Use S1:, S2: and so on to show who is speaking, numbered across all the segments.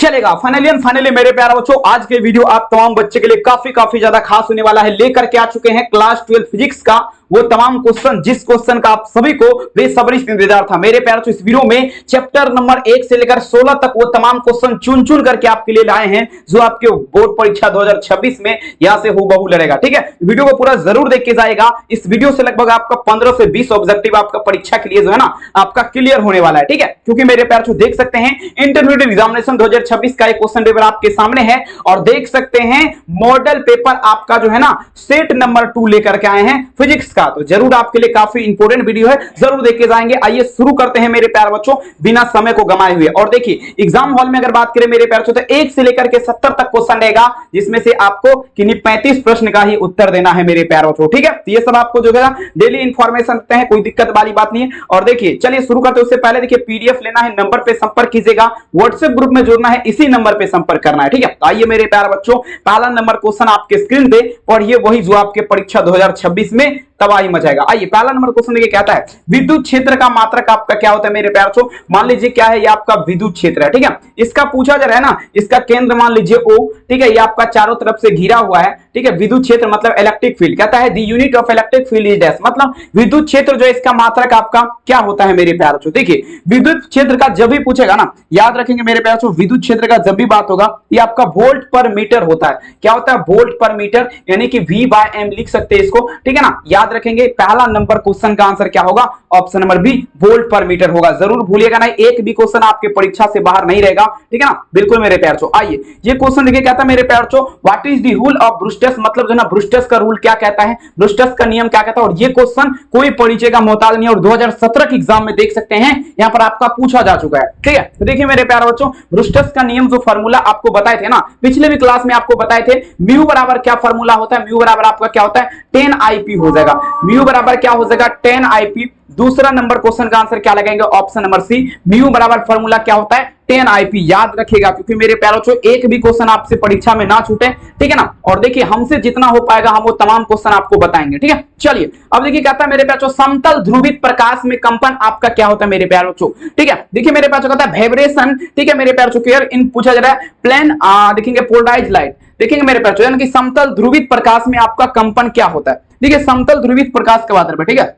S1: चलेगा। फाइनली मेरे प्यारे बच्चों, आज के वीडियो आप तमाम बच्चे के लिए काफी ज्यादा खास होने वाला है। लेकर के आ चुके हैं क्लास 12 फिजिक्स का वो तमाम क्वेश्चन, जिस क्वेश्चन का आप सभी को बेसब्री से इंतजार था। मेरे प्यारे बच्चों, इस वीडियो में चैप्टर नंबर 1 से लेकर 16 तक वो तमाम क्वेश्चन चुन करके आपके लिए लाए हैं, जो आपके बोर्ड परीक्षा 2026 में यहां से हूबहू लड़ेगा। ठीक है, वीडियो को पूरा जरूर देख के जाएगा। इस वीडियो से लगभग आपका 15 से 20 ऑब्जेक्टिव आपका परीक्षा के लिए जो है ना आपका क्लियर होने वाला है। ठीक है, क्योंकि मेरे प्यारे बच्चों देख सकते हैं इंटरमीडिएट एग्जामिनेशन 2026 का एक क्वेश्चन पेपर आपके सामने है, और देख सकते हैं मॉडल पेपर आपका जो है ना सेट नंबर 2 लेकर के आए हैं फिजिक्स का। तो जरूर आपके लिए काफी इंपॉर्टेंट वीडियो है, जरूर देख के जाएंगे। आइए शुरू करते हैं मेरे प्यारे बच्चों बिना समय को गंवाए हुए। और देखिए एग्जाम हॉल में अगर बात करें मेरे प्यारे बच्चों, तो 1 से लेकर के 70 तक क्वेश्चन रहेगा, जिसमें से आपको किन्हीं 35 प्रश्न का ही उत्तर देना है मेरे प्यारे बच्चों। ठीक है, तो ये सब आपको जो है डेली इंफॉर्मेशन देते हैं, कोई दिक्कत वाली बात नहीं है। और देखिए चलिए शुरू करते हैं। उससे पहले देखिए पीडीएफ लेना है, नंबर पे संपर्क कीजिएगा, व्हाट्सएप ग्रुप में जुड़ना है, इसी नंबर पे संपर्क करना है। ठीक है, तो आइए मेरे प्यारे बच्चों, पहला नंबर क्वेश्चन आपके स्क्रीन पे पढ़िए, वही जो आपके परीक्षा 2026 में तबाही मचाएगा। आइए पहला नंबर क्वेश्चन देखिए, कहता है विद्युत क्षेत्र का मात्रक आपका क्या होता है मेरे प्यारे बच्चों। मान लीजिए क्या है, ये आपका विद्युत क्षेत्र है। ठीक है, इसका पूछा जा रहा है ना, इसका केंद्र मान लीजिए O। ठीक है, ये आपका चारों तरफ से घिरा हुआ है। ठीक है, विद्युत क्षेत्र मतलब इलेक्ट्रिक फील्ड। कहता है the unit of electric field is dash, मतलब विद्युत क्षेत्र जो है इसका मात्रक आपका क्या होता है मेरे प्यारे बच्चों। देखिए विद्युत क्षेत्र का जब भी पूछेगा ना, याद रखेंगे मेरे प्यारे बच्चों, विद्युत क्षेत्र का जब भी बात होगा ये आपका वोल्ट पर मीटर होता है। क्या होता है, वोल्ट पर मीटर, यानी कि V/m लिख सकते हैं इसको। ठीक है ना, याद रखेंगे। पहला नंबर क्वेश्चन का आंसर क्या होगा, ऑप्शन नंबर बी, वोल्ट पर मीटर होगा। जरूर भूलिएगा नहीं, एक भी क्वेश्चन आपके परीक्षा से बाहर नहीं रहेगा। ठीक है ना, बिल्कुल मेरे प्यारे बच्चों। आइए ये क्वेश्चन देखिए, कहता है मेरे प्यारे बच्चों what is the rule of Brewster's, मतलब जो ना ब्रूस्टर्स का रूल क्या कहता है, ब्रूस्टर्स का नियम क्या कहता है। और ये क्वेश्चन कोई परिचय का मोहताज नहीं, और 2017 के एग्जाम में देख सकते हैं यहां पर आपका पूछा जा चुका है। ठीक है, तो देखिए मेरे प्यारे बच्चों, ब्रूस्टर्स का नियम जो फार्मूला आपको बताए थे ना पिछले भी क्लास में, आपको बताए थे म्यू बराबर क्या फार्मूला होता है, म्यू बराबर आपका क्या होता है 10 हो जाएगा। म्यू बराबर क्या हो जाएगा 10 दूसरा नंबर क्वेश्चन का आंसर क्या लगाएंगे, ऑप्शन नंबर सी, म्यू बराबर फार्मूला क्या होता है 10 याद रखिएगा, क्योंकि मेरे प्यारे बच्चों एक भी क्वेश्चन आपसे परीक्षा में ना छूटे। ठीक है ना, और देखिए हमसे जितना हो पाएगा हम वो तमाम क्वेश्चन आपको बताएंगे। ठीक है, चलिए अब देखिए कहता है मेरे प्यारे बच्चों समतल ध्रुवित प्रकाश में कंपन आपका क्या होता है मेरे प्यारे बच्चों। ठीक है, देखिए मेरे प्यारे बच्चों कहता है वाइब्रेशन। ठीक है मेरे प्यारे बच्चों, क्लियर इन पूछा जा रहा है प्लेन देखेंगे पोलराइज्ड लाइट। देखेंगे मेरे प्यारे बच्चों, यानी कि समतल ध्रुवित प्रकाश में आपका कंपन क्या होता है। देखिए समतल ध्रुवित प्रकाश के बात में, ठीक है,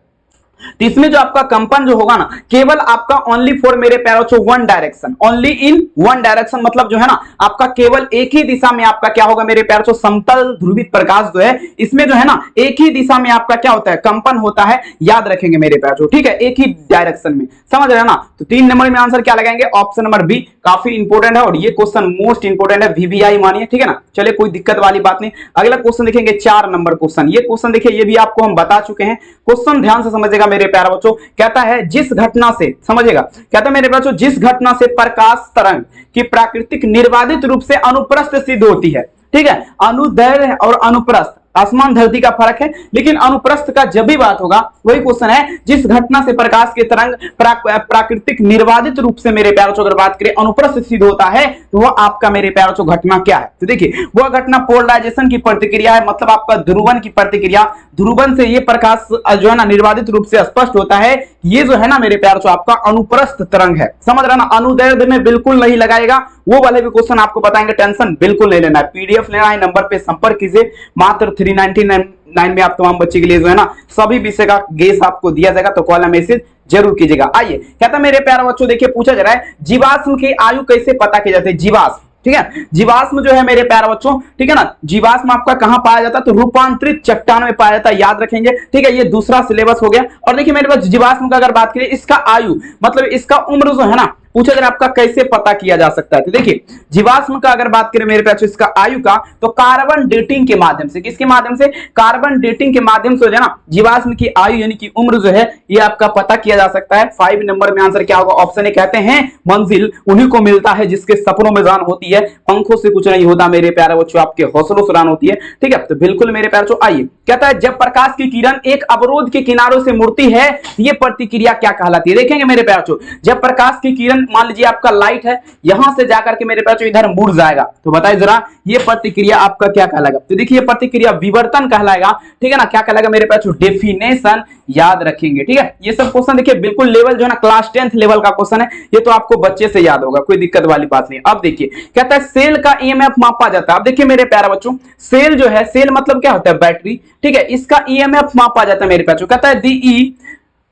S1: तो इसमें जो आपका कंपन जो होगा ना केवल आपका ओनली फॉर मेरे प्यारे बच्चों one direction, only in one direction, मतलब जो है ना आपका केवल एक ही दिशा में आपका क्या होगा मेरे प्यारे बच्चों, समतल ध्रुवित प्रकाश जो है इसमें जो है ना एक ही दिशा में आपका क्या होता है, कंपन होता है। याद रखेंगे मेरे प्यारे बच्चों, ठीक है, एक ही डायरेक्शन में, समझ रहे हैं ना। तो 3 नंबर में आंसर क्या लगाएंगे, ऑप्शन नंबर बी, काफी इंपोर्टेंट है और ये क्वेश्चन मोस्ट इंपोर्टेंट है, VVI मानिए। ठीक है ना, चलिए कोई दिक्कत वाली बात नहीं। अगला क्वेश्चन देखेंगे 4 नंबर क्वेश्चन। ये क्वेश्चन देखिए, ये भी आपको हम बता चुके हैं। क्वेश्चन ध्यान से समझिएगा मेरे प्यारे बच्चों, कहता है जिस घटना से, समझिएगा, कहता है मेरे बच्चों जिस घटना से प्रकाश तरंग की प्राकृतिक निर्बाधित रूप से अनुप्रस्थ सिद्ध होती है। ठीक है, अनुदैर्ध्य और अनुप्रस्थ आसमान धरती का फर्क है, लेकिन अनुप्रस्थ का जब भी बात होगा वही क्वेश्चन है, जिस घटना से प्रकाश के तरंग प्राकृतिक निर्बाधित रूप से मेरे प्यारों अगर बात करें अनुप्रस्थ सिद्ध होता है, तो वह आपका मेरे प्यारों घटना क्या है। तो देखिए वह घटना पोलराइजेशन की प्रतिक्रिया है, मतलब आपका ध्रुवन की प्रतिक्रिया। ध्रुवन से ये प्रकाश जो है ना निर्बाधित रूप से स्पष्ट होता है, ये जो है ना मेरे प्यारों आपका अनुप्रस्थ तरंग है। समझ रहा ना, अनुदैर्ध्य में बिल्कुल नहीं लगाएगा, वो वाले भी क्वेश्चन आपको बताएंगे, टेंशन बिल्कुल नहीं लेना है। पीडीएफ लेना है, नंबर पे संपर्क कीजिए, मात्र 399 में आप तमाम बच्चे के लिए जो है ना सभी विषय का गेस आपको दिया जाएगा, तो कॉल मैसेज जरूर कीजिएगा। आइए कहता मेरे प्यारे बच्चों, देखिए पूछा जा रहा है जीवाश्म की आयु कैसे पता की जाती है। जीवाश्म, ठीक है, जीवाश्म जो है मेरे प्यारे बच्चों, ठीक है ना, जीवाश्म आपका कहां पाया जाता है, तो रूपांतरित चट्टान में पाया जाता है। याद रखेंगे, ठीक है, ये दूसरा सिलेबस हो गया। और देखिए मेरे पास जीवाश्म का अगर बात करें, इसका आयु मतलब इसका उम्र जो है ना पूछा जा रहा है आपका कैसे पता किया जा सकता है। तो देखिए जीवाश्म का अगर बात करें मेरे पास इसका आयु का, तो कार्बन डेटिंग के माध्यम से, किसके माध्यम से, कार्बन डेटिंग के माध्यम से जो है ना जीवाश्म की आयु यानी कि उम्र जो है ये आपका पता किया जा सकता है। 5 नंबर में आंसर क्या होगा, ऑप्शन ए, कहते हैं मंजिल उन्हीं को मिलता है जिसके सपनों में जान होती है, पंखों से कुछ नहीं होता मेरे प्यारे बच्चों, आपके हौसलों से जान होती है। ठीक है, तो बिल्कुल मेरे प्यारे बच्चों। आइए कहता है जब प्रकाश की किरण एक अवरोध के किनारों से मुड़ती है, ये प्रतिक्रिया क्या कहलाती है। देखेंगे मेरे प्यारे बच्चों, जब प्रकाश की किरण मान लीजिए आपका लाइट है, यहां से जाकर के मेरे पास इधर मुड़ जाएगा, तो बताइए जरा ये प्रतिक्रिया आपका क्या कहलाएगा? तो देखिए प्रतिक्रिया विवर्तन कहलाएगा, ठीक है ना। क्या कहलाएगा मेरे पास? डेफिनेशन याद रखेंगे, ठीक है। ये सब क्वेश्चन देखिए बिल्कुल लेवल जो है ना क्लास 10th लेवल का क्वेश्चन है, ये तो आपको बच्चे से याद होगा, कोई दिक्कत वाली बात नहीं। अब देखिए कहता है सेल का ईएमएफ मापा जाता है। अब देखिए मेरे प्यारे बच्चों, सेल जो है, सेल मतलब क्या होता है? बैटरी, ठीक है। इसका ईएमएफ मापा जाता है मेरे पास, कहता है दी ई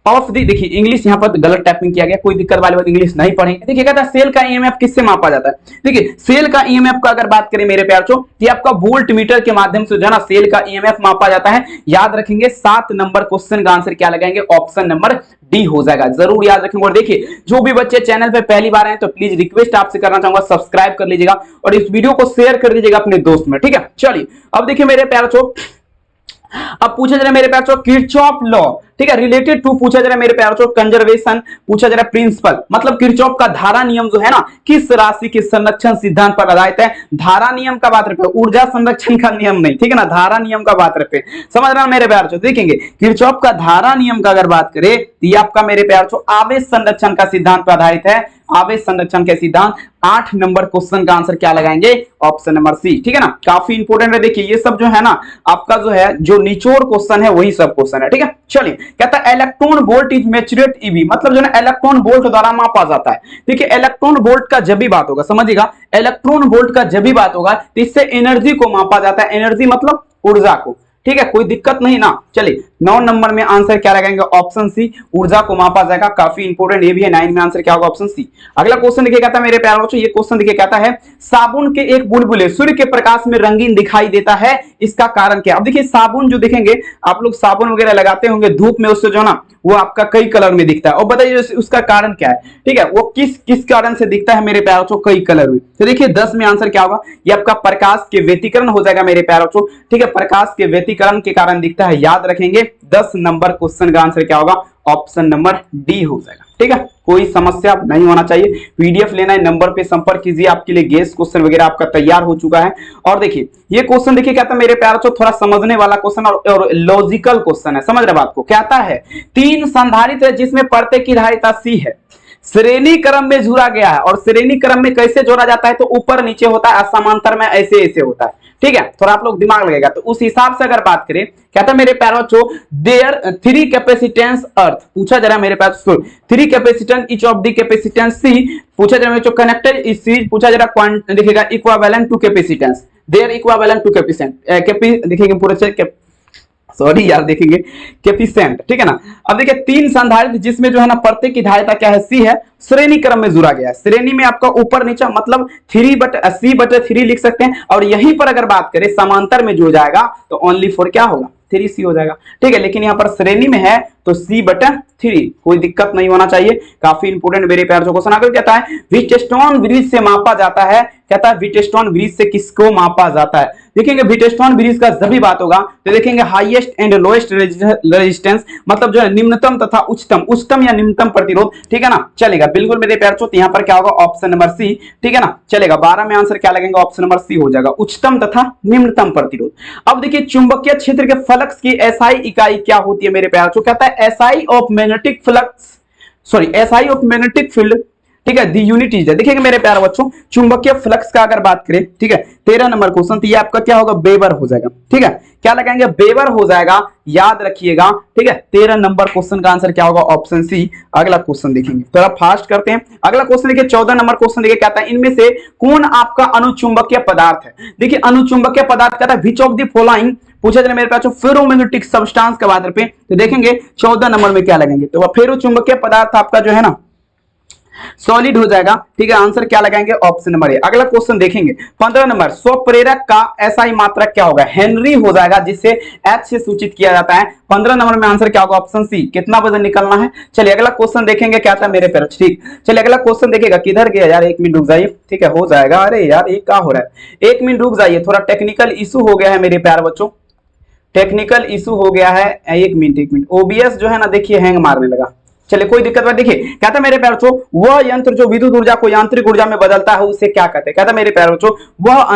S1: ऑफ दी, देखिए इंग्लिश यहाँ पर गलत टाइपिंग किया गया, कोई दिक्कत वाली बात, इंग्लिश नहीं पढ़ेंगे। देखिए कहता है सेल का ईएमएफ किससे मापा जाता है? देखिए सेल का ईएमएफ का अगर बात करें मेरे प्यार तो ये आपका वोल्ट मीटर के माध्यम से जो है ना सेल का ईएमएफ मापा जाता है। याद रखेंगे 7 नंबर क्वेश्चन का आंसर क्या लगाएंगे? ऑप्शन नंबर डी हो जाएगा, जरूर याद रखेंगे। और देखिए जो भी बच्चे चैनल पे पहली बार आए तो प्लीज रिक्वेस्ट आपसे करना चाहूंगा सब्सक्राइब कर लीजिएगा और इस वीडियो को शेयर कर दीजिएगा अपने दोस्त में, ठीक है। चलिए अब देखिए मेरे प्यार तो अब पूछा जरा मेरे प्यार किरचॉफ लॉ, ठीक है, रिलेटेड टू पूछा जरा मेरे प्यार कंजर्वेशन, पूछा जरा प्रिंसिपल, मतलब किरचॉफ का धारा नियम जो है ना किस राशि के संरक्षण सिद्धांत पर आधारित है? धारा नियम का बात रखे, ऊर्जा संरक्षण का नियम नहीं, ठीक है ना, धारा नियम का बात रखे, समझ रहे मेरे प्यार देखेंगे किरचॉफ का धारा नियम का अगर बात करें तो ये आपका मेरे प्यार आवेश संरक्षण का सिद्धांत पर आधारित है। आवेश संरक्षण के सिद्धांत 8 नंबर क्वेश्चन का आंसर क्या लगाएंगे? ऑप्शन नंबर सी, ठीक है ना, काफी इंपोर्टेंट है। देखिए ये सब जो है ना आपका जो है जो निचोड़ क्वेश्चन है वही सब क्वेश्चन है, ठीक है। चलिए कहता है इलेक्ट्रॉन वोल्ट इज मेचुरेट ईवी, मतलब जो है इलेक्ट्रॉन वोल्ट द्वारा मापा जाता है। देखिए इलेक्ट्रॉन वोल्ट का जब भी बात होगा, समझिएगा, इलेक्ट्रॉन वोल्ट का जब भी बात होगा तो इससे एनर्जी को मापा जाता है, एनर्जी मतलब ऊर्जा को, ठीक है, कोई दिक्कत नहीं ना। चलिए 9 नंबर में आंसर क्या लगाएंगे? ऑप्शन सी, ऊर्जा को मापा जाएगा, काफी इंपोर्टेंट ये भी है। 9 में आंसर क्या होगा? Option C. अगला क्वेश्चन देखिए कहता है मेरे प्यारे बच्चों, ये क्वेश्चन देखिए कहता है साबुन के एक बुलबुले सूर्य के प्रकाश में रंगीन दिखाई देता है, इसका कारण क्या? अब देखिए साबुन जो देखेंगे आप लोग, साबुन वगैरह लगाते होंगे धूप में, उससे जो ना वो आपका कई कलर में दिखता है, और बताइए उसका कारण क्या है? ठीक है, वो किस किस कारण से दिखता है मेरे प्यारे बच्चों? कई कलर में। तो देखिए 10 में आंसर क्या होगा? ये आपका प्रकाश के व्यतिकरण हो जाएगा मेरे प्यारे बच्चों, ठीक है, प्रकाश के व्यतिकरण के कारण दिखता है, याद रखेंगे। 10 नंबर क्वेश्चन का आंसर क्या होगा? ऑप्शन नंबर डी हो जाएगा, ठीक है, कोई समस्या नहीं होना चाहिए। पीडीएफ लेना है नंबर पे संपर्क कीजिए, आपके लिए गेस क्वेश्चन वगैरह आपका तैयार हो चुका है। और देखिए ये क्वेश्चन देखिए कहता है मेरे प्यारे बच्चों थोड़ा समझने वाला क्वेश्चन और लॉजिकल क्वेश्चन है, समझ रहे बात को। कहता है 3 संधारित्र है जिसमें प्रत्येक की धारिता सी है, श्रेणी क्रम में जोड़ा गया है, और श्रेणी क्रम में कैसे जोड़ा जाता है? तो ऊपर नीचे होता है, समांतर में ऐसे ऐसे होता है, ठीक है, थोड़ा आप लोग दिमाग लगेगा। तो उस हिसाब से अगर बात करें, कहता है मेरे प्यारे बच्चों देयर 3 कैपेसिटेंस अर्थ, पूछा जरा मेरे पास 3 capacitance each of the capacitance C, पूछा जरा मेरे कनेक्टेड इस सीरीज, पूछा जरा देखिएगा equivalent to capacitance, there equivalent to capacitance, देखिएगा पूरे से सॉरी यार देखेंगे कैपेसिटेंट, ठीक है ना। अब देखिए 3 संधारित्र जिसमें जो है ना प्रत्येक की धारिता क्या है? सी है, श्रेणी क्रम में जुड़ा गया है, श्रेणी में आपका ऊपर नीचे मतलब 3/3 लिख सकते हैं। और यहीं पर अगर बात करें समांतर में जुड़ जाएगा तो ओनली 4 क्या होगा? 3C हो जाएगा, ठीक है। लेकिन यहाँ पर श्रेणी में है तो C/3, कोई दिक्कत नहीं होना चाहिए, काफी इंपोर्टेंट मेरे प्यार क्वेश्चन। आगे कहता है व्हीटस्टोन ब्रिज से मापा जाता है, कहता है व्हीटस्टोन ब्रिज से किसको मापा जाता है? देखेंगे व्हीटस्टोन ब्रिज का जब भी बात होगा तो देखेंगे हाईएस्ट एंड लोएस्ट रेजिस्टेंस, मतलब जो है निम्नतम तथा उच्चतम, उच्चतम या निम्नतम प्रतिरोध, ठीक है ना, चलेगा बिल्कुल मेरे प्यार चो। यहाँ पर क्या होगा? ऑप्शन नंबर सी, ठीक है ना, चलेगा। 12 में आंसर क्या लगेगा? ऑप्शन नंबर सी हो जाएगा, उच्चतम तथा निम्नतम प्रतिरोध। अब देखिए चुंबकीय क्षेत्र के फ्लक्स की एसआई इकाई क्या होती है मेरे प्यार चो? कहता है SI of magnetic flux, sorry SI of magnetic field, ठीक है, दी यूनिट इज, देखिए मेरे प्यारे बच्चों चुंबकीय फ्लक्स का अगर बात करें, ठीक है, 13 नंबर क्वेश्चन, तो ये आपका क्या होगा? वेबर हो जाएगा, ठीक है, क्या लगाएंगे? वेबर हो जाएगा, याद रखिएगा, ठीक है। 13 नंबर क्वेश्चन का आंसर क्या होगा? Option C. अगला क्वेश्चन देखेंगे, थोड़ा फास्ट करते हैं। अगला क्वेश्चन देखिए 14 नंबर क्वेश्चन देखिए कहता है इनमें से कौन आपका अनुचुंबकीय पदार्थ है? देखिए अनुचुंबकीय पदार्थ कहता है विच ऑफ द फॉलोइंग, पूछा जाए मेरे पास फेरोमैग्नेटिक सब्सटेंस के बात पे, तो देखेंगे 14 नंबर में क्या लगेंगे? तो फेरो चुंबकीय पदार्थ आपका जो है ना सॉलिड हो जाएगा, ठीक है, आंसर क्या लगाएंगे? Option number A. अगला क्वेश्चन देखेंगे 15 नंबर स्वप्रेरक का एसआई मात्रक क्या होगा? हेनरी हो जाएगा, जिसे एच से सूचित किया जाता है। 15 नंबर में आंसर क्या होगा? Option C. कितना वजन निकलना है? चलिए अगला क्वेश्चन देखेंगे, क्या था मेरे पेरेंट्स, ठीक। चलिए अगला क्वेश्चन देखिएगा, किधर गया यार? 1 मिनट रुक जाइए, ठीक है, हो जाएगा। अरे यार ये क्या हो रहा है? 1 मिनट रुक जाइए, थोड़ा टेक्निकल इशू हो गया है मेरे प्यारे बच्चों, टेक्निकल इशू हो गया है। 1 मिनट OBS जो है ना देखिए हैंग मारने लगा, चलिए कोई दिक्कत नहीं। देखिए कहता है मेरे प्यारे बच्चों, वह यंत्र जो विद्युत ऊर्जा को यांत्रिक ऊर्जा में बदलता है उसे क्या कहते हैं। कहता है मेरे प्यारे बच्चों, वह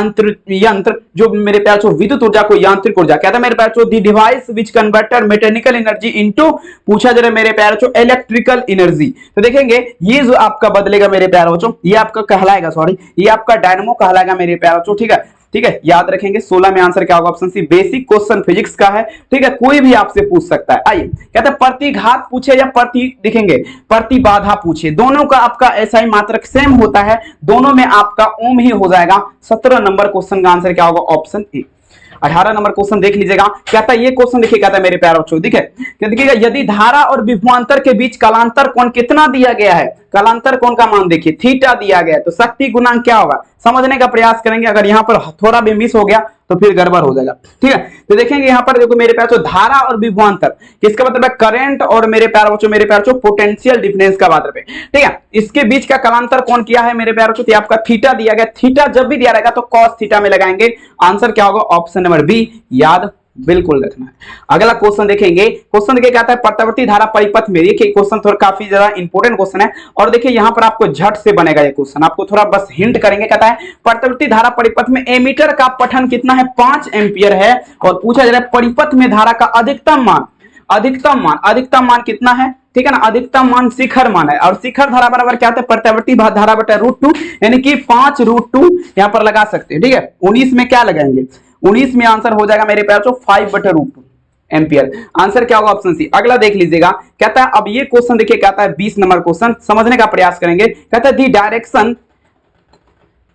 S1: यंत्र जो मेरे प्यारे बच्चों विद्युत ऊर्जा को यांत्रिक ऊर्जा, कहता है मेरे प्यारे बच्चों the device which converter mechanical energy into, पूछा जा रहा है मेरे प्यारे बच्चों इलेक्ट्रिकल एनर्जी। तो देखेंगे ये जो आपका बदलेगा मेरे प्यारे बच्चों, ये आपका कहलाएगा, सॉरी ये आपका डायनेमो कहलाएगा मेरे प्यारे बच्चों। ठीक है, ठीक है, याद रखेंगे 16 में आंसर क्या होगा, option C. Basic question physics का है, ठीक है, कोई भी आपसे पूछ सकता है। आइए कहते हैं प्रतिघात पूछे या देखेंगे प्रतिबाधा पूछे, दोनों का आपका ऐसा ही मात्रक सेम होता है, दोनों में आपका ओम ही हो जाएगा। 17 नंबर क्वेश्चन का आंसर क्या होगा, ऑप्शन ए। 18 नंबर क्वेश्चन देख लीजिएगा, कहता है ये क्वेश्चन देखिए, कहता है मेरे प्यारे बच्चों, देखिएगा यदि धारा और विभवांतर के बीच कालांतर कोण कितना दिया गया है, कालांतर कोण का मान देखिए थीटा दिया गया है, तो शक्ति गुणांक क्या होगा समझने का प्रयास करेंगे। अगर यहाँ पर थोड़ा भी मिस हो गया तो फिर गड़बड़ हो जाएगा। ठीक है, तो देखेंगे यहाँ पर देखो मेरे प्यारे बच्चों, धारा और विभवांतर किसका मतलब है, करंट और मेरे प्यारे बच्चों पोटेंशियल डिफरेंस का मतलब है। ठीक है, इसके बीच का कालांतर कौन किया है मेरे प्यारे बच्चों, आपका थीटा दिया गया। थीटा जब भी दिया रहेगा तो कॉस थीटा में लगाएंगे, आंसर क्या होगा, ऑप्शन नंबर बी, याद बिल्कुल रखना है। अगला क्वेश्चन देखेंगे, क्वेश्चन देखिए कहता है प्रत्यावर्ती धारा परिपथ में, देखिए क्वेश्चन थोड़ा काफी ज्यादा इंपॉर्टेंट क्वेश्चन है, और देखिए यहां पर आपको झट से बनेगा ये क्वेश्चन, आपको थोड़ा बस हिंट करेंगे। कहता है प्रत्यावर्ती धारा परिपथ में एमीटर का पठन कितना है, 5 एम्पियर है, और पूछा जा रहा है परिपथ में धारा का अधिकतम मान, अधिकतम मान कितना है। ठीक है ना, अधिकतम मान शिखर मान है, और शिखर धारा बराबर क्या होता है, प्रत्यावर्ती धारा बटा √2, यानी कि 5√2 यहां पर लगा सकते हैं। ठीक है, 19 में क्या लगाएंगे, 19 में आंसर हो जाएगा मेरे प्यारे बच्चों 5/√2 एम्पियर, आंसर क्या होगा, ऑप्शन सी। अगला देख लीजिएगा, कहता है अब ये क्वेश्चन देखिए, कहता है 20 नंबर क्वेश्चन समझने का प्रयास करेंगे। कहता है दी डायरेक्शन,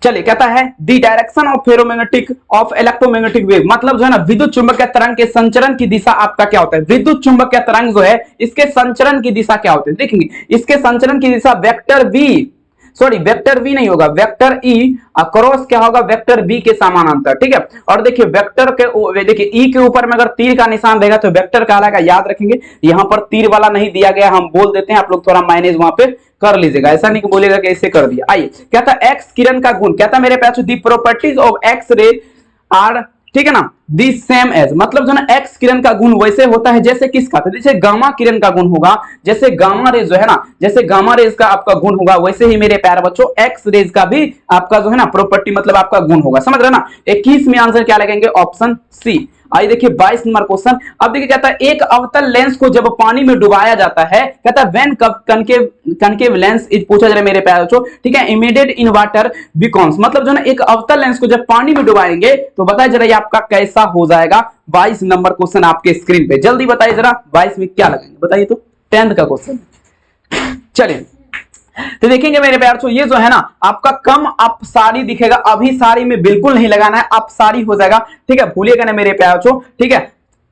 S1: चलिए कहता है the direction of ferromagnetic of electromagnetic wave, मतलब जो है ना विद्युत चुंबकीय तरंग के संचरण की दिशा आपका क्या होता है, विद्युत चुंबकीय तरंग जो है इसके संचरण की दिशा क्या होती है, देखेंगे इसके संचरण की दिशा vector V, sorry vector V नहीं होगा, वेक्टर ई क्रॉस क्या होगा, वेक्टर बी के समानांतर। ठीक है, और देखिए वेक्टर के, देखिए ई के ऊपर में अगर तीर का निशान रहेगा तो वेक्टर कहलाएगा, याद रखेंगे। यहाँ पर तीर वाला नहीं दिया गया, हम बोल देते हैं, आप लोग थोड़ा माइनस वहां पे कर लीजिएगा, ऐसा नहीं बोलेगा कि ऐसे कर दिया। आइए कहता है एक्स किरण का गुण, कहता है मेरे पास the properties of X ray are, ठीक है ना, दी सेम एज, मतलब जो ना एक्स किरण का गुण वैसे होता है जैसे किसका, तो जैसे गामा किरण का गुण होगा, जैसे गामा रेज जो है ना, जैसे गामा रेज का आपका गुण होगा, वैसे ही मेरे प्यारे बच्चों एक्स रेज का भी आपका जो है ना प्रॉपर्टी मतलब आपका गुण होगा, समझ रहे ना। 21 में आंसर क्या लगेंगे, ऑप्शन सी। आइए देखिए 22 नंबर क्वेश्चन, अब देखिए कहता है एक अवतल लेंस को जब पानी में डुबाया जाता है, कहता है व्हेन कनकेव लेंस इज, पूछा जा रहा है मेरे प्यारे बच्चों, ठीक है, इमीडिएट इन वाटर बिकॉम्स, मतलब जो ना एक अवतल लेंस को जब पानी में डुबाएंगे तो बताइए जरा ये आपका कैसा हो जाएगा। 22 नंबर क्वेश्चन आपके स्क्रीन पे, जल्दी बताइए जरा 22 में क्या लगेंगे, बताइए तो, 10th का क्वेश्चन। चलिए तो देखेंगे मेरे प्यार बच्चों, ये जो है ना आपका कम अपसारी दिखेगा, अभी सारी में बिल्कुल नहीं लगाना है, अपसारी हो जाएगा। ठीक है, भूलिएगा ना मेरे प्यार बच्चों। ठीक है,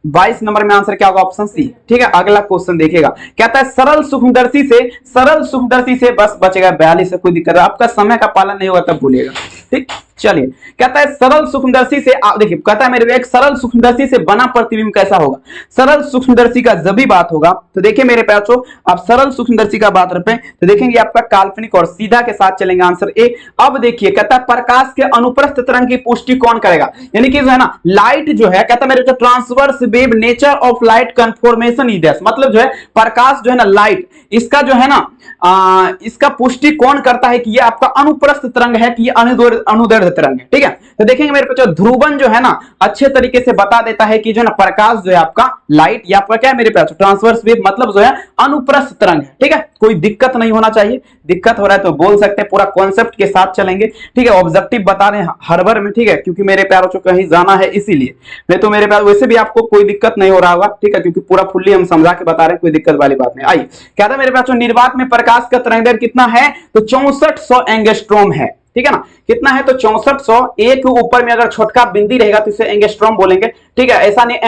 S1: 22 नंबर में आंसर क्या होगा, ऑप्शन सी। ठीक है, अगला क्वेश्चन देखिएगा, कहता है सरल सूक्ष्मदर्शी से बस बचेगा 42 से, कोई दिक्कत है, आपका समय का पालन नहीं होगा तब भूलिएगा। ठीक, चलिए कहता है सरल सूक्ष्मदर्शी से, देखिए कहता है मेरे एक सरल सूक्ष्मदर्शी से बना प्रतिबिंब कैसा होगा, सरल सूक्ष्मदर्शी का जब भी बात होगा तो देखिए मेरे प्यारे बच्चों, आप सरल सूक्ष्मदर्शी का बात रखें तो देखेंगे आपका काल्पनिक और सीधा के साथ चलेंगे, आंसर ए। अब देखिए कहता है प्रकाश के अनुप्रस्थ तरंग की पुष्टि कौन करेगा, यानी कि जो है ना लाइट जो है, कहता है मेरे बच्चों transverse wave nature of light confirmation is that, मतलब जो है प्रकाश जो है ना लाइट, इसका जो है ना इसका पुष्टि कौन करता है कि ये आपका अनुप्रस्थ तरंग है कि ये अनुदैर्ध्य तरंग है। ठीक है, तो देखेंगे मेरे बच्चों ध्रुवन जो है ना अच्छे तरीके से बता देता है कि जो है ना प्रकाश जो है आपका लाइट या आपका क्या है मेरे प्यारे ट्रांसवर्स वेव, मतलब जो है अनुप्रस्थ तरंग है। ठीक है, कोई दिक्कत नहीं होना चाहिए, दिक्कत हो रहा है तो बोल सकते हैं, पूरा कॉन्सेप्ट के साथ चलेंगे। ठीक है, ऑब्जेक्टिव बता रहे हैं हर में। ठीक है, क्योंकि मेरे प्यारों को कहीं जाना है इसीलिए, नहीं तो मेरे प्यार वैसे भी आपको कोई दिक्कत नहीं हो रहा होगा। ठीक है, क्योंकि पूरा फुल्ली हम समझा के बता रहे हैं, कोई दिक्कत वाली बात नहीं। आइए क्या था मेरे प्यार निर्वात में प्रकाश का तरंगदैर्घ्य कितना है, तो 6400 एंगस्ट्रॉम है। ठीक है ना, कितना है तो 6400, एक के ऊपर में अगर छोटका बिंदी रहेगा तो इसे एंगस्ट्रॉम बोलेंगे। ठीक है, ऐसा नहीं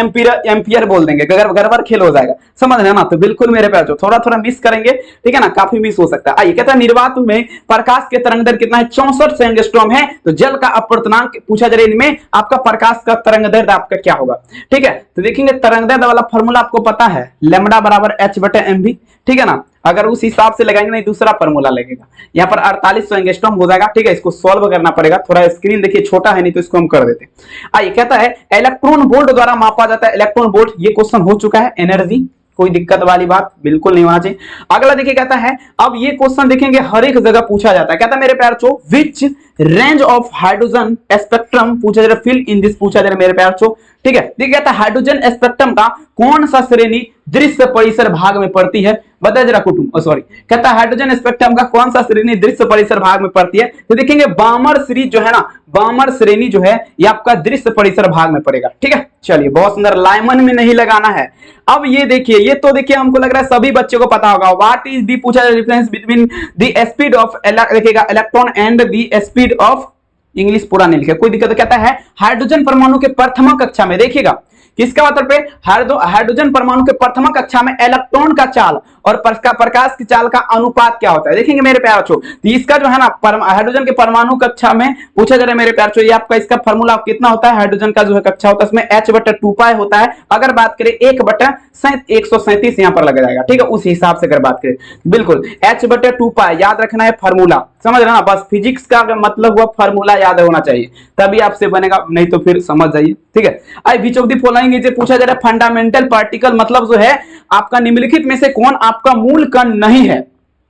S1: एम्पियर बोल देंगे, गड़बड़ खेल हो जाएगा, समझ रहे ना। तो बिल्कुल मेरे प्यार थोड़ा थोड़ा मिस करेंगे, ठीक है ना, काफी मिस हो सकता है। आइए कहता है निर्वात में प्रकाश के तरंगदैर्घ्य कितना है, 6400 एंगस्ट्रॉम है। तो जल का अपवर्तनांक पूछा जा रहा है, इनमें आपका प्रकाश का तरंगदैर्घ्य आपका क्या होगा। ठीक है, तो देखेंगे तरंगदैर्घ्य वाला फॉर्मूला आपको पता है, लैम्ब्डा बराबर h/mv। ठीक है ना, अगर उस हिसाब से लगाएंगे नहीं दूसरा फॉर्मूला लगेगा, यहाँ पर 4800 एंगस्ट्रॉम हो जाएगा। ठीक है, इसको सॉल्व करना पड़ेगा, थोड़ा स्क्रीन देखिए छोटा है नहीं तो इसको हम कर देते हैं। आइए कहता है इलेक्ट्रॉन वोल्ट द्वारा मापा जाता है, इलेक्ट्रॉन वोल्ट, ये क्वेश्चन हो चुका है। एनर्जी कोई दिक्कत वाली बात बिल्कुल नहीं होना चाहिए। अगला देखिए कहता है, अब ये क्वेश्चन देखेंगे हर एक जगह पूछा जाता है। कहता है मेरे प्यार चो which range of hydrogen spectrum पूछा जा रहा, फिल इन दिस पूछा जा रहा मेरे प्यार चो। ठीक है, देखिए कहता है हाइड्रोजन स्पेक्ट्रम का कौन सा श्रेणी दृश्य परिसर भाग में पड़ती है, बताइए जरा कुटुंब। सॉरी, कहता है हाइड्रोजन स्पेक्ट्रम का कौन सा श्रेणी दृश्य परिसर भाग में पड़ती है, तो देखेंगे बामर श्रेणी जो है ना, बामर श्रेणी जो है ये आपका दृश्य परिसर भाग में पड़ेगा। ठीक है, चलिए बहुत सुंदर, लाइमन में नहीं लगाना है। अब ये देखिए, ये तो देखिए हमको लग रहा है सभी बच्चों को पता होगा। व्हाट इज दी पूछा जाए difference between the speed of देखिएगा electron and the speed of, English पूरा नहीं लिखा कोई दिक्कत। तो कहता है हाइड्रोजन परमाणु के प्रथम कक्षा में, देखिएगा किसका मतलब पे हाइड्रोजन परमाणु के प्रथम कक्षा में इलेक्ट्रॉन का चाल और प्रकाश की चाल का अनुपात क्या होता है, देखेंगे मेरे प्यार बच्चों। तो इसका जो है ना हाइड्रोजन के परमाणु कक्षा में पूछा जा रहा है मेरे प्यार बच्चों, ये आपका इसका फॉर्मूला कितना होता है, हाइड्रोजन का जो है कक्षा होता है उसमें h/2π होता है। अगर बात करें 1/137 यहां पर लग जाएगा। ठीक है, उस हिसाब से अगर बात करें बिल्कुल h/2π याद रखना है फॉर्मूला, समझ रहे ना, बस फिजिक्स का मतलब हुआ फॉर्मूला याद होना चाहिए तभी आपसे बनेगा, नहीं तो फिर समझ जाइए। ठीक है, आई बीच ऑफ द फॉलोइंग इज पूछा जा रहा है फंडामेंटल पार्टिकल, मतलब जो है आपका निम्नलिखित में से कौन आपका मूल कण नहीं है।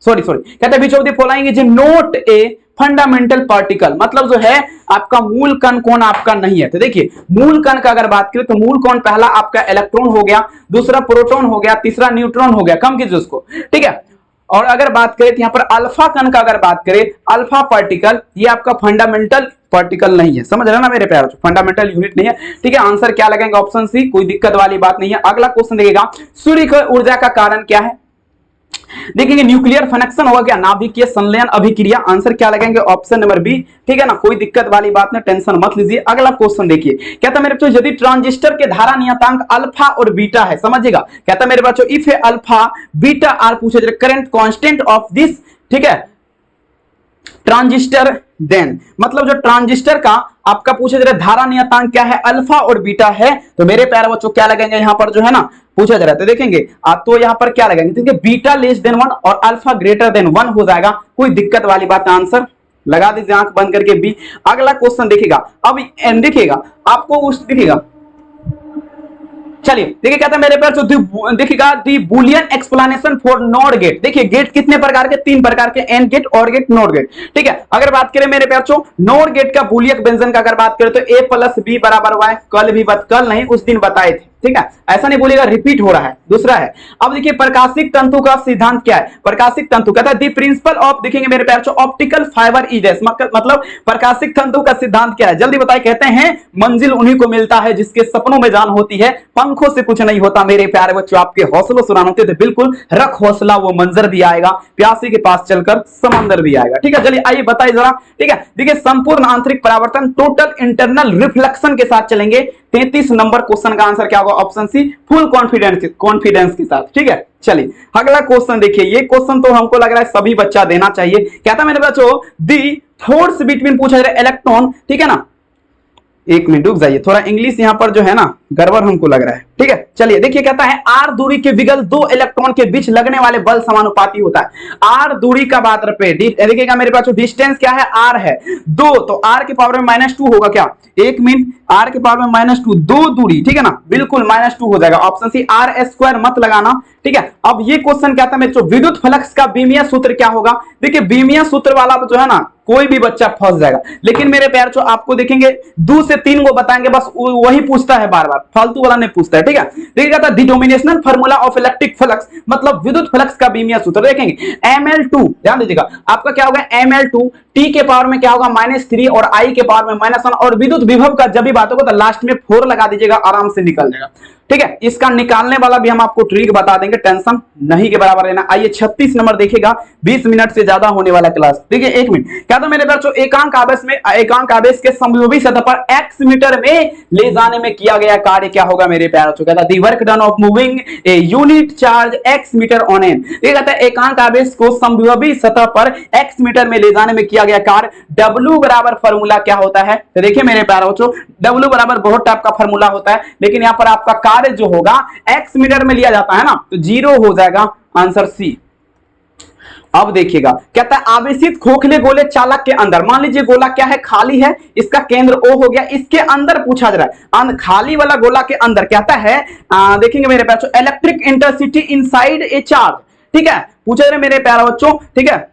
S1: सॉरी कहते हैं which of the following is not a fundamental particle, मतलब जो है आपका मूल कण कौन आपका नहीं है। तो देखिए मूल कण का अगर बात करें तो मूल कण पहला आपका इलेक्ट्रॉन हो गया, दूसरा प्रोटॉन हो गया, तीसरा न्यूट्रॉन हो गया, कम कीजिए उसको। ठीक है, और अगर बात करें तो यहां पर अल्फा कण का अगर बात करें, अल्फा पार्टिकल ये आपका फंडामेंटल पार्टिकल नहीं है, समझ रहे ना मेरे प्यार, फंडामेंटल यूनिट नहीं है। ठीक है, आंसर क्या लगेगा, ऑप्शन सी, कोई दिक्कत वाली बात नहीं है। अगला क्वेश्चन देखिएगा, सूर्य की ऊर्जा का कारण क्या है, देखेंगे न्यूक्लियर फनक्शन होगा क्या, नाभिकीय संलयन अभिक्रिया, आंसर क्या लगेंगे, ऑप्शन नंबर बी। ठीक है ना, कोई दिक्कत वाली बात नहीं, टेंशन मत लीजिए। अगला क्वेश्चन देखिए, कहता मेरे बच्चों यदि ट्रांजिस्टर के धारा नियतांक अल्फा और बीटा है, समझिएगा, कहता मेरे बच्चों इफ अल्फा बीटा आर पूछे जाए करंट कांस्टेंट ऑफ दिस, ठीक है, ट्रांजिस्टर देन, मतलब जो ट्रांजिस्टर का आपका पूछा जा रहा है धारा नियतांक क्या है, अल्फा और बीटा है, तो मेरे प्यारे बच्चों क्या लगेंगे यहां पर जो है ना पूछा जा रहा है, तो देखेंगे तो यहां पर क्या लगेंगे, देखिए बीटा लेस देन 1 और अल्फा ग्रेटर देन 1 हो जाएगा, कोई दिक्कत वाली बात, आंसर लगा दीजिए आंख बंद करके बी। अगला क्वेश्चन देखिएगा, अब देखिएगा आपको उस दिखेगा, चलिए देखिए कहता है मेरे पास देखिएगा the boolean explanation for not gate, देखिए गेट कितने प्रकार के, 3 प्रकार के, एंड गेट, और गेट, नॉट गेट। ठीक है, अगर बात करें मेरे प्यार नॉट गेट का बुलियन व्यंजन का अगर बात करें तो a + b = y, कल नहीं उस दिन बताए थे। ठीक है, ऐसा नहीं बोलेगा, रिपीट हो रहा है। दूसरा है, अब देखिए प्रकाशिक तंतु का सिद्धांत क्या है, प्रकाशिक तंतु कहता है दी प्रिंसिपल ऑफ, देखेंगे मेरे प्यार ऑप्टिकल फाइबर इज, मतलब प्रकाशिक तंतु का सिद्धांत क्या है, जल्दी बताए। कहते हैं मंजिल उन्हीं को मिलता है जिसके सपनों में जान होती है, पंखों से कुछ नहीं होता मेरे प्यारे बच्चों, आपके हौसलों सुरान होते थे, बिल्कुल रख हौसला, वो मंजर भी आएगा, प्यासी के पास चलकर समंदर भी आएगा। ठीक है, चलिए आइए बताइए जरा। ठीक है, देखिए संपूर्ण आंतरिक परावर्तन, टोटल इंटरनल रिफ्लेक्शन के साथ चलेंगे। 33 नंबर क्वेश्चन का आंसर क्या होगा, ऑप्शन सी, फुल कॉन्फिडेंस के साथ। ठीक है, चलिए अगला क्वेश्चन देखिए, ये क्वेश्चन तो हमको लग रहा है सभी बच्चा देना चाहिए। कहता मेरे बच्चों दी फोर्स बिटवीन पूछा जा रहा है इलेक्ट्रॉन, ठीक है ना, एक मिनट रुक जाइए, थोड़ा इंग्लिश यहां पर जो है ना गड़बड़ हमको लग रहा है। ठीक है, चलिए देखिए कहता है आर दूरी के विगल 2 इलेक्ट्रॉन के बीच लगने वाले बल समानुपाती होता है। आर दूरी का बात पे देखिएगा मेरे पास डिस्टेंस क्या है, आर है 2, तो आर के पावर में -2 होगा क्या, 1 मिनट, आर के पावर में -2, 2 दूरी, ठीक है ना, बिल्कुल -2 हो जाएगा, ऑप्शन सी r² मत लगाना। ठीक है, अब ये क्वेश्चन क्या था मेरे विद्युत फ्लक्स का बीमीय सूत्र क्या होगा, देखिए बीमीय सूत्र वाला जो है ना कोई भी बच्चा फंस जाएगा, लेकिन मेरे प्यार जो आपको देखेंगे 2 से 3 को बताएंगे, बस वही पूछता है बार बार, फालतू वाला नहीं पूछता है। ठीक है, देखिएगा दी डोमिनेशनल फार्मूला ऑफ इलेक्ट्रिक फ्लक्स, मतलब विद्युत फ्लक्स का बीमीय सूत्र देखेंगे ml2, ध्यान दीजिएगा आपका क्या होगा ml2, t के पावर में क्या होगा -3 और i के पावर में -1, और विद्युत विभव का जब भी बात होगा तो लास्ट में 4 लगा दीजिएगा, आराम से निकल जाएगा। ठीक है, इसका निकालने वाला भी हम आपको ट्रिक बता देंगे, टेंशन नहीं के बराबर लेना। आइए 36 नंबर देखिएगा, 20 मिनट से ज्यादा होने वाला क्लास। देखिए 1 मिनट क्या था मेरे बच्चों, एकांक आवेश के समविभवी सतह पर x मीटर में ले जाने में किया गया कार्य क्या होगा मेरे प्यारे बच्चों, कहता the work done of moving a unit charge x metre on N, ये कहता है एकांक आवेश को समविभवी सतह पर x मीटर में ले जाने में किया गया कार्य, W बराबर फॉर्मूला क्या होता है, तो देखिए मेरे प्यारे बच्चों W बराबर बहुत टाइप का फॉर्मूला होता है, लेकिन यहाँ पर आपका कार्य जो होगा x मीटर में लिया जाता है ना, तो 0 हो जाएगा, आंसर सी। अब देखिएगा, कहता है आवेशित खोखले गोले चालक के अंदर, मान लीजिए गोला क्या है, खाली है, इसका केंद्र O हो गया, इसके अंदर पूछा जा रहा है खाली वाला गोला के अंदर कहता है देखेंगे मेरे प्यारे बच्चों, electric intercity inside a charge, ठीक है, पूछा जा रहा है मेरे प्यारे बच्चों, ठीक है,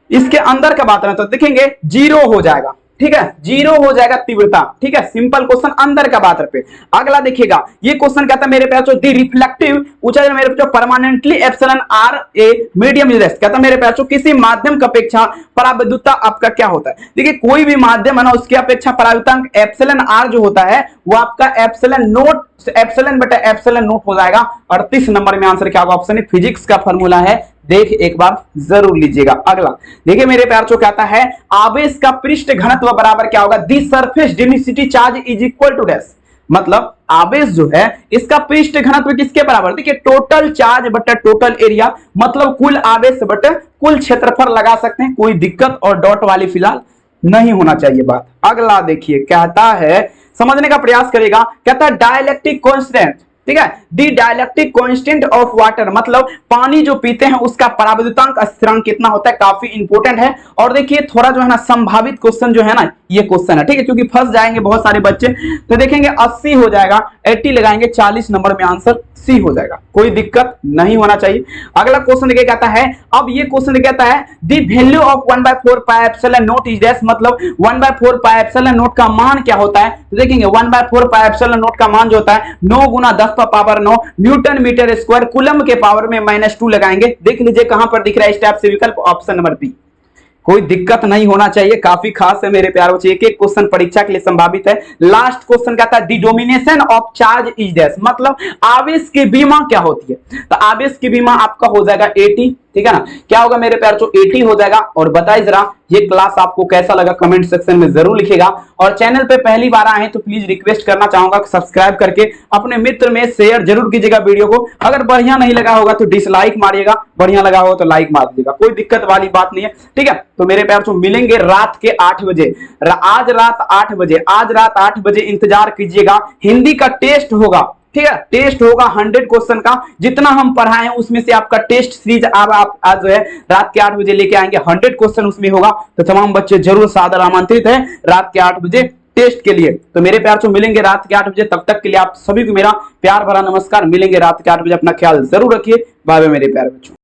S1: इसके अंदर का बात है तो देखेंगे जीरो हो जाएगा, ठीक है, जीरो हो जाएगा तीव्रता, ठीक है, सिंपल क्वेश्चन अंदर का बात पे। अगला देखिएगा, ये क्वेश्चन कहता है मेरे प्यारे दी रिफ्लेक्टिव, पूछा जाए मेरे बच्चों permanently epsilon R a medium is less, कहता है मेरे प्यारे किसी माध्यम की अपेक्षा पराविद्युतता आपका क्या होता है। देखिए कोई भी माध्यम है ना, उसकी अपेक्षा पराविद्युतांक एप्सिलॉन आर जो होता है वो आपका एप्सिलॉन नोट, एप्सिलॉन बटा एप्सिलॉन नोट हो जाएगा। 38 नंबर में आंसर क्या होगा, ऑप्शन है फिजिक्स का फॉर्मूला है, देख एक बार जरूर लीजिएगा। अगला देखिए मेरे प्यार जो कहता है आवेश का पृष्ठ घनत्व बराबर क्या होगा, the surface density charge is equal to dash, मतलब आवेश जो है इसका पृष्ठ घनत्व किसके बराबर, देखिए टोटल चार्ज बटा टोटल एरिया, मतलब कुल आवेश बटा कुल क्षेत्रफल लगा सकते हैं, कोई दिक्कत और डॉट वाली फिलहाल नहीं होना चाहिए बात। अगला देखिए कहता है, समझने का प्रयास करेगा, कहता है डाइलेक्ट्रिक कांस्टेंट, ठीक है, दी डाइलेक्ट्रिक कांस्टेंट ऑफ वाटर, मतलब पानी जो पीते हैं उसका पराविद्युतांक स्थिरांक कितना होता है, काफी इंपॉर्टेंट है। और देखिए थोड़ा जो है ना संभावित क्वेश्चन जो है ना ये क्वेश्चन है, ठीक है, क्योंकि फंस जाएंगे बहुत सारे बच्चे, तो देखेंगे 80 हो जाएगा, 80 लगाएंगे, 40 नंबर में आंसर सी हो जाएगा, कोई दिक्कत नहीं होना चाहिए। अगला क्वेश्चन देखिए कहता है, अब ये क्वेश्चन कहता है the value of 1/4 pi epsilon naught is dash, मतलब 1/4 पाई एप्सिलॉन नॉट का मान क्या होता है, तो देखेंगे 1/4 पाई एप्सिलॉन नॉट का मान जो होता है 9 गुना 10 power 9 newton metre square coulomb के पावर में -2 लगाएंगे। देख लीजिए कहां पर दिख रहा है इस टाइप से विकल्प, ऑप्शन नंबर बी, कोई दिक्कत नहीं होना चाहिए, काफी खास है मेरे प्यारे बच्चे, एक एक क्वेश्चन परीक्षा के लिए संभावित है। लास्ट क्वेश्चन कहता है the domination of charge is dash, मतलब आवेश की बीमा क्या होती है, तो आवेश की बीमा आपका हो जाएगा 80, ठीक है ना, क्या होगा मेरे प्यारे बच्चों 80 हो जाएगा। और बताइए जरा ये क्लास आपको कैसा लगा, कमेंट सेक्शन में जरूर लिखिएगा। और चैनल पे पहली बार आए हैं तो प्लीज रिक्वेस्ट करना चाहूंगा कि सब्सक्राइब करके अपने मित्र में शेयर जरूर कीजिएगा वीडियो को, अगर बढ़िया नहीं लगा होगा तो डिसलाइक मारिएगा, बढ़िया लगा होगा तो लाइक मार दीजिएगा, कोई दिक्कत वाली बात नहीं है, ठीक है। तो मेरे प्यारे बच्चों मिलेंगे रात के 8 बजे, आज रात 8 बजे, आज रात 8 बजे इंतजार कीजिएगा, हिंदी का टेस्ट होगा, ठीक है, टेस्ट होगा 100 क्वेश्चन का, जितना हम पढ़ाए हैं उसमें से आपका टेस्ट सीरीज आप आज जो है रात के 8 बजे लेके आएंगे, 100 क्वेश्चन उसमें होगा, तो तमाम बच्चे जरूर सादर आमंत्रित है रात के 8 बजे टेस्ट के लिए। तो मेरे प्यार से मिलेंगे रात के 8 बजे, तब तक के लिए आप सभी को मेरा प्यार भरा नमस्कार, मिलेंगे रात के 8 बजे, अपना ख्याल जरूर रखिए, बाय बाय मेरे प्यारे बच्चों।